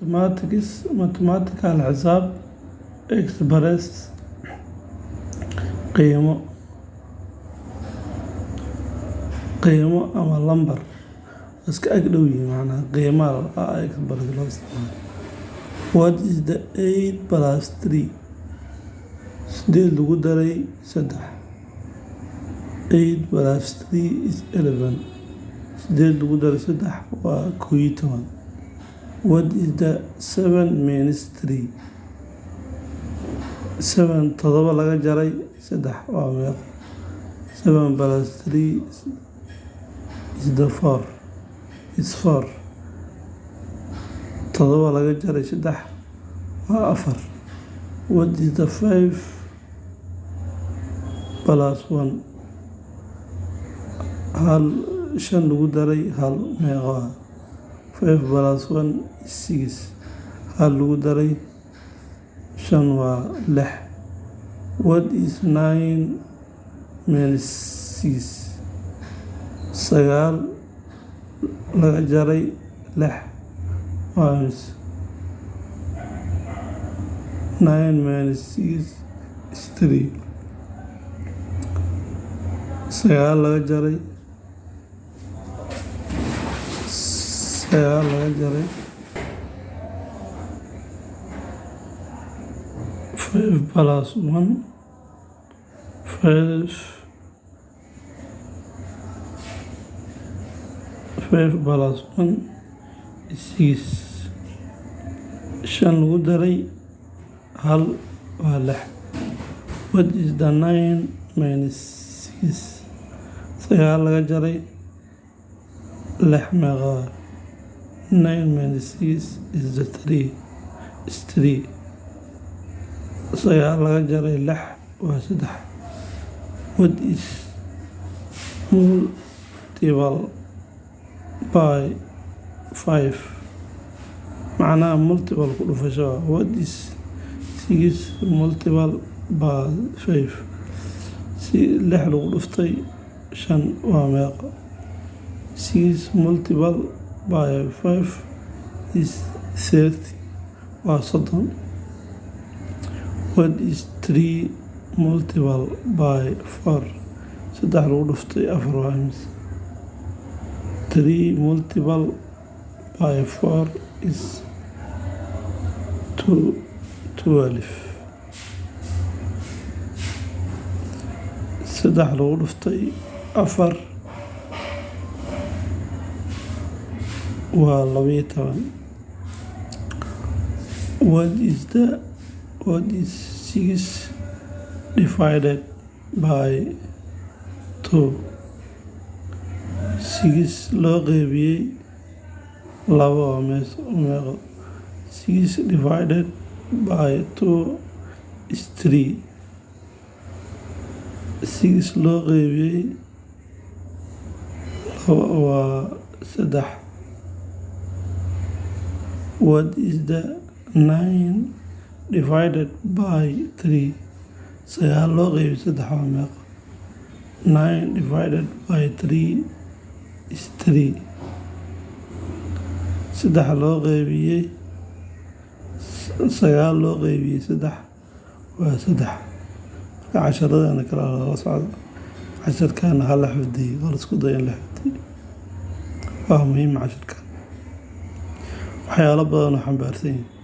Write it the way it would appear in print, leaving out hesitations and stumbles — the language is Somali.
mathematical xisaab express qiimo ama lambar iska ag dhow yihiin macnaha qiimaha express loo isticmaalo. What is the 8 plus 3? 8 lagu daray 3. 8 plus 3 is 11. 8 lagu daray 3 waa 11. What is the 7 minus 3? 7 todoba laga jaray 3 waa meeqa? 7 plus 3 is the 4. It's 4. todoba laga jaray 3 waa 4. What is the 5 plus 1? hal 5 lagu daray 1 meeqa? 5 plus 1 is 6. hal lagu daray 5 waa 6. What is 9 minus 6? 9 laga jaray 6 waa 9 minus 6 is 3. 9 laga jaray 5 plus 1 5 plus 1 is 6. 5 lagu daray 1 waa 6. What is the 9 minus 6? 9 laga jaray 6 meeqa? 9 minus 6 is the 3. is 3. 9 laga jaray 6 waa 3. What is multiple by 5? macnaha multiple ku dhufasho. What is 6 multiple by 5? 6 lagu dhuftay 5 waa meeqa? 6 multiple by 5 is 30 waa 30. What is 3 multiple by 4? 3 lagu dhuftay 4 waa imisa? 3 multiple by 4 is 12. 3 lagu dhuftay 4 waa 12. What is 6 divided by 2? 6 loo qaybiyey 2 waa meeqa? 6 divided by 2 is 3. 6 loo qaybiyey 2 waa 3. What is the 9 divided by 3? 9 loo qaybiyey 3 waa meeqa? 9 divided by 3 is 3. 3 loo qaybiyey 9 loo qaybiyey 3 waa 3. casharadana kala la socdo. casharkana hala xifdiyo. wala isku day in la xifdiyo. waa muhiim casharkan. waxyaalo badan oo xambaarsan yahay.